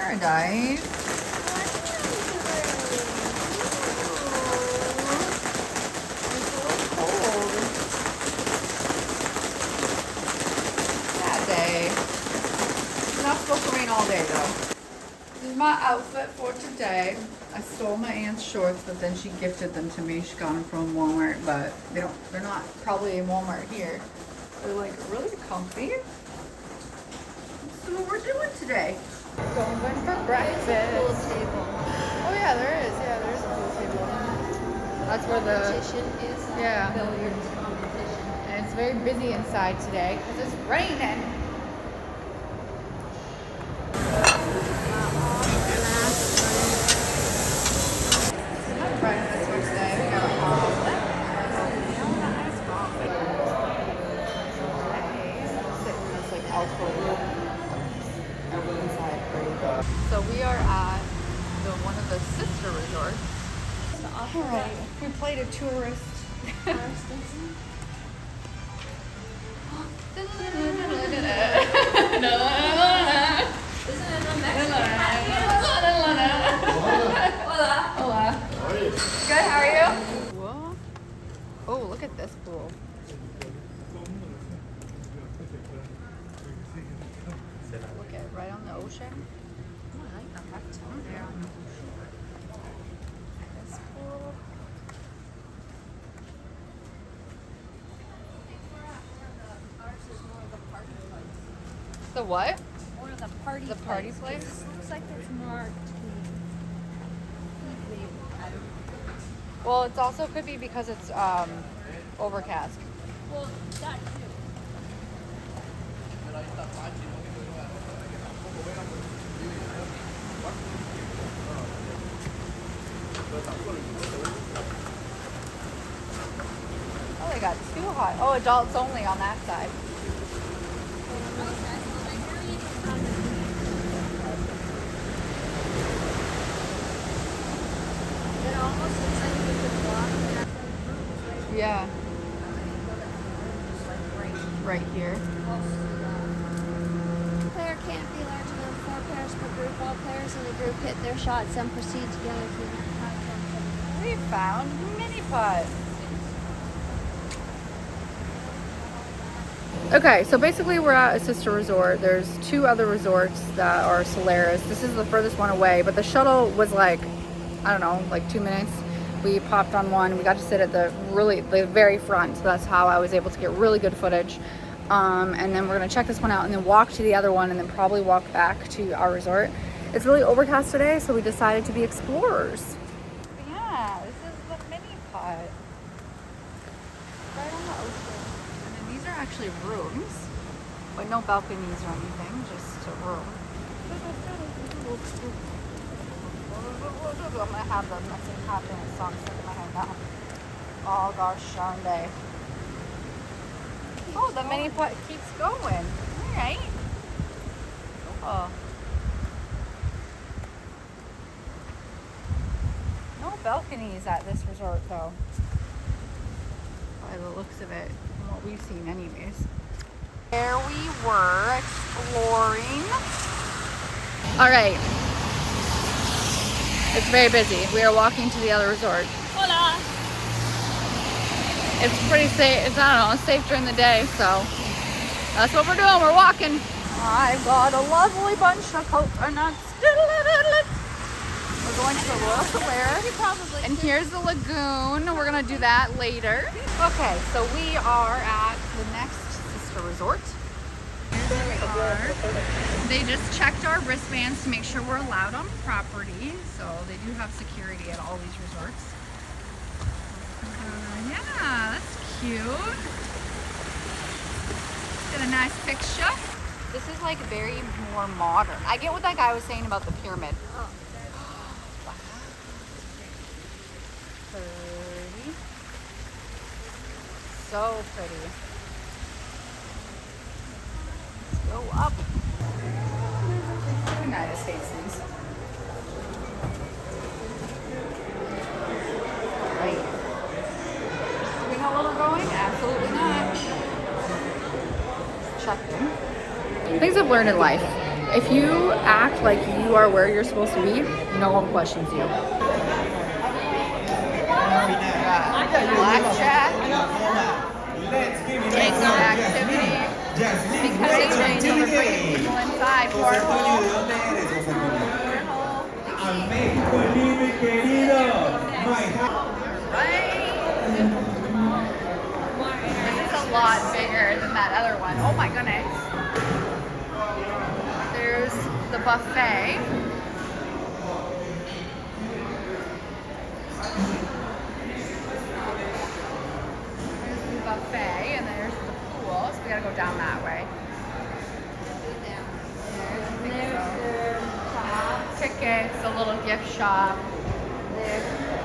paradise. It's a little cold. That day. It's not supposed to rain all day though. This is my outfit for today. I stole my aunt's shorts, but then she gifted them to me. She got them from Walmart, but they're not probably in Walmart here. They're like really comfy. This is what we're doing today. Going for breakfast. Pool table. Oh yeah, there is. Yeah, there's a pool table. That's where the Competition is billiards competition. and it's very busy inside today because it's raining. Breakfast for today. We got an omelet. Sitting in this like alcove inside pretty. So we are at one of the sister resorts. All right, we played a tourist. Hola. Good, how are you? Whoa. Oh, look at this pool. Look at it, right on the ocean. Oh, I like the Rakuten. Yeah. This pool. The what? Or the party The party place. place? This looks like it's marked. Well, it's also could be because it's overcast. Well, that too. Oh, they got two hot. Oh, adults only on that side. It almost looks like you could walk in that Yeah, right here. Player can't be larger than 4 pairs per group. All players in the group hit their shots and proceed together to the next platform. We found mini putt. Okay, so basically we're at a sister resort. There's 2 other resorts that are Solaris. This is the furthest one away, but the shuttle was like, I don't know, like 2 minutes. We popped on one. We got to sit at the very front. So that's how I was able to get really good footage. And then we're gonna check this one out and then walk to the other one and then probably walk back to our resort. It's really overcast today, so we decided to be explorers. Yeah, this is the mini putt. Right on the ocean. And then these are actually rooms, but no balconies or anything, just a room. I'm gonna have the messing happiness song stuck in my head now. Oh gosh, darn day. Oh, the mini putt keeps going. Alright. Oh. No balconies at this resort though. By the looks of it, from what we've seen anyways. There we were exploring. Alright. It's very busy. We are walking to the other resort. Hola! It's pretty safe. It's, I don't know, safe during the day, so that's what we're doing. We're walking. I've got a lovely bunch of coconuts. We're going to the Royal Solaris. And here's the lagoon. We're going to do that later. Okay, so we are at the next sister resort. Here we are. They just checked our wristbands to make sure we're allowed on property. So they do have security at all these resorts. Yeah, that's cute. Get a nice picture. This is like very more modern. I get what that guy was saying about the pyramid. Oh. Wow. Pretty. So pretty. Let's go up. United States these. Right. Do we know where we're going? Absolutely not. Check in. Things I've learned in life. If you act like you are where you're supposed to be, no one questions you. Blackjack. Taking activity. Because it's raining, we're bringing people inside. Cornhole. Right. This is a lot bigger than that other one. Oh my goodness. There's the buffet. There's the buffet, and there's the pool. So we gotta go down that way. There's the tickets, a little gift shop.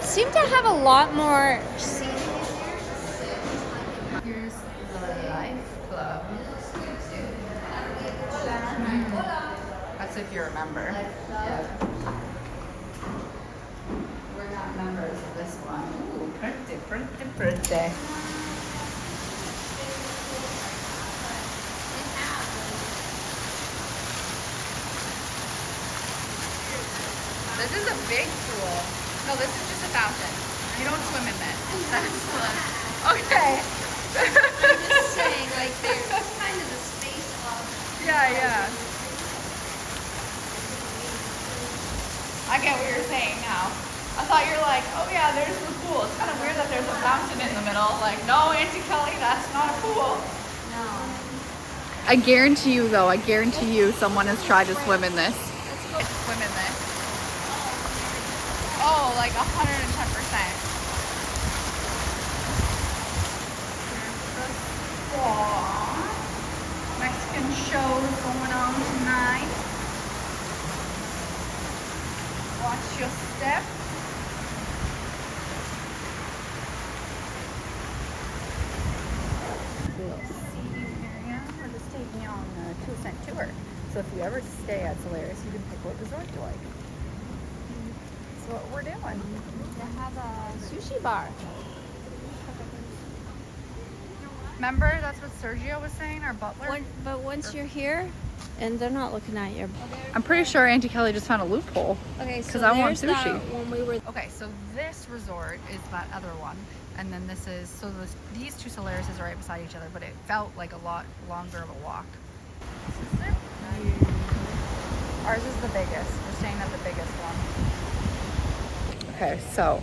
Seem to have a lot more seating in here. Here's the life club. That's if you remember. We're not members of this one. Ooh, pretty. This is a big pool. No, this is just a fountain. You don't swim in this. Okay. I'm just saying, like, there's kind of the space of. Yeah. I get what you're saying now. I thought you're like, oh yeah, there's the pool. It's kind of weird that there's a fountain in the middle. Like, no, Auntie Kelly, that's not a pool. No. I guarantee you, though, someone has tried to swim in this. Let's go. Swim in this. Oh, like 110%. Mexican shows going on tonight. Watch your step. Little seating area. We're just taking you on a 2-cent tour. So if you ever stay at Solaris, you can pick what resort you like. That's what we're doing. They have a sushi bar. Remember, that's what Sergio was saying, our butler? But once you're here, and they're not looking at you. I'm pretty sure Auntie Kelly just found a loophole. Okay, so because I want there's sushi. that when we were. Okay, so this resort is that other one, and then this is these two Solarises are right beside each other, but it felt like a lot longer of a walk. This is it. Ours is the biggest. We're staying at the biggest one. Okay, so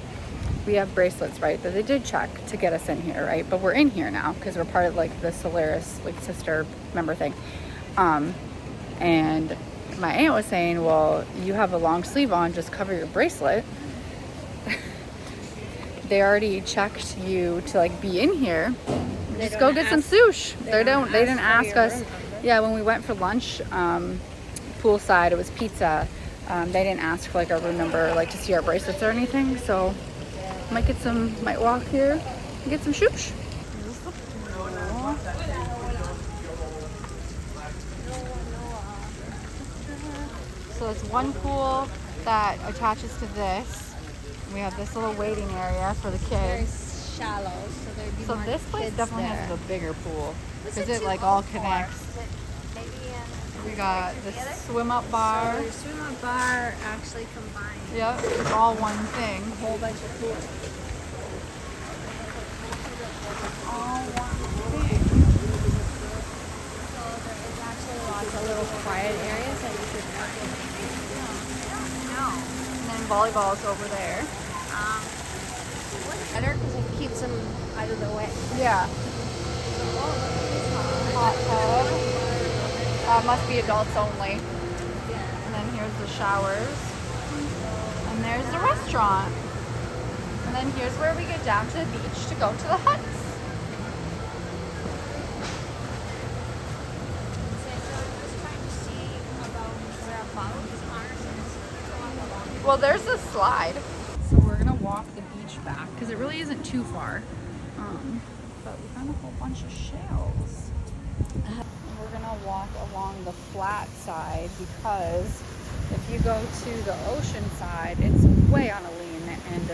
we have bracelets, right, that they did check to get us in here, right? But we're in here now because we're part of like the Solaris like sister member thing. And my aunt was saying, well, you have a long sleeve on, just cover your bracelet. They already checked you to like be in here. Just go get some sushi. They didn't ask us. Yeah, when we went for lunch, poolside, it was pizza. They didn't ask for like our room number, like to see our bracelets or anything. So might walk here and get some sushi. So it's one pool that attaches to this. We have this little waiting area for the Very kids. shallow, so there'd be So more this place kids definitely there. has the bigger pool What's because it it too like all old for? connects. Maybe We got this swim up bar. So the swim up bar actually combined Yep, it's all one thing. a whole bunch of pools. All one thing. So there is actually lots of little quiet areas that you could park in. And then volleyball's over there. Better because it keeps them out of the way. Yeah. Hot tub. Must be adults only. And then here's the showers. And there's the restaurant. And then here's where we get down to the beach to go to the huts. Well, there's a slide. So we're gonna walk the beach back because it really isn't too far. But we found a whole bunch of shells. We're gonna walk along the flat side because if you go to the ocean side, it's way on a lean and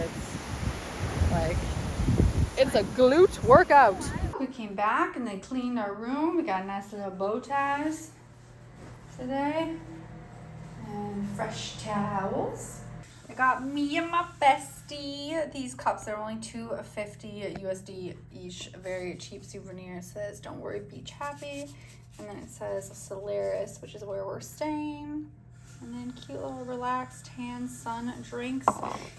it's a glute workout. We came back and they cleaned our room. We got a nice little bow ties today. fresh towels. I got me and my bestie these cups. They're only $2.50 USD each. A very cheap souvenir. It says, "Don't worry, beach happy." And then it says Solaris, which is where we're staying. And then cute little relaxed hand sun drinks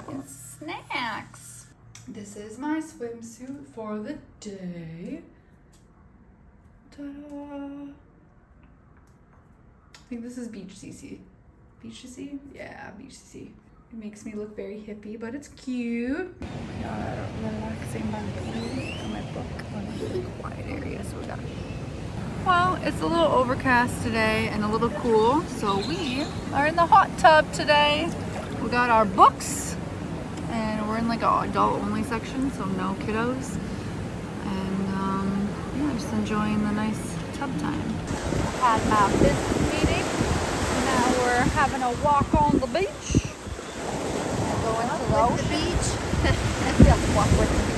and snacks. This is my swimsuit for the day. Ta-da! I think this is Beach CC. Beach CC? Yeah, Beach CC. It makes me look very hippie, but it's cute. Oh my god, relaxing my book. My book. Oh, quiet area, so we got. Well, it's a little overcast today and a little cool, so we are in the hot tub today. We got our books, and we're in like an adult-only section, so no kiddos. And yeah, just enjoying the nice tub time. Had my business meeting. Now we're having a walk on the beach. Going to the ocean. beach. Yeah, walk with the beach.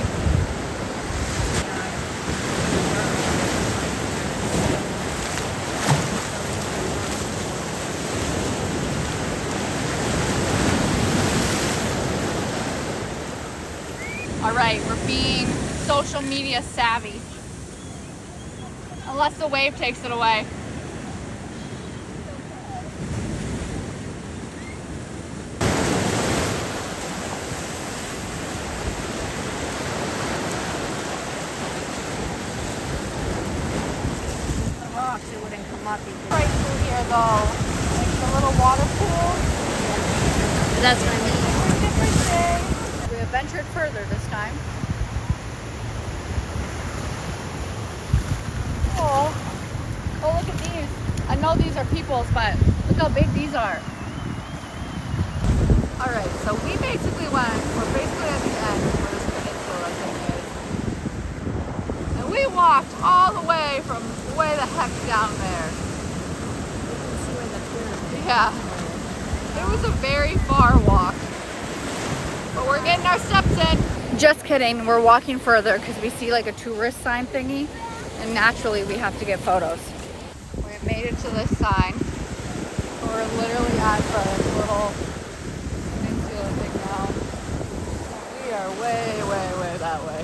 All right, we're being social media savvy. Unless the wave takes it away. The rocks, it wouldn't come up either. Right through here though, like the little water pool. That's what I mean. It's a different day. We have ventured further this time. Oh, look at these. I know these are people's, but look how big these are. All right, so we're basically at the end where this peninsula thing is. And we walked all the way from way the heck down there. You can see where the pyramid is. Yeah. It was a very far walk. But we're getting our steps in. Just kidding, we're walking further because we see like a tourist sign thingy. And naturally we have to get photos. We've made it to this sign. We're literally at the little peninsula thing now. We are way that way.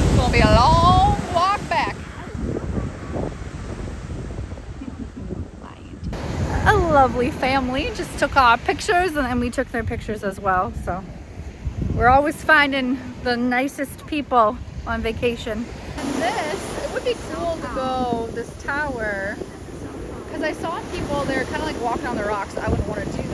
It's gonna be a long walk back. A lovely family just took our pictures, and then we took their pictures as well. So we're always finding the nicest people on vacation. And it would be cool to go this tower, because I saw people, they're kind of like walking on the rocks. I wouldn't want to do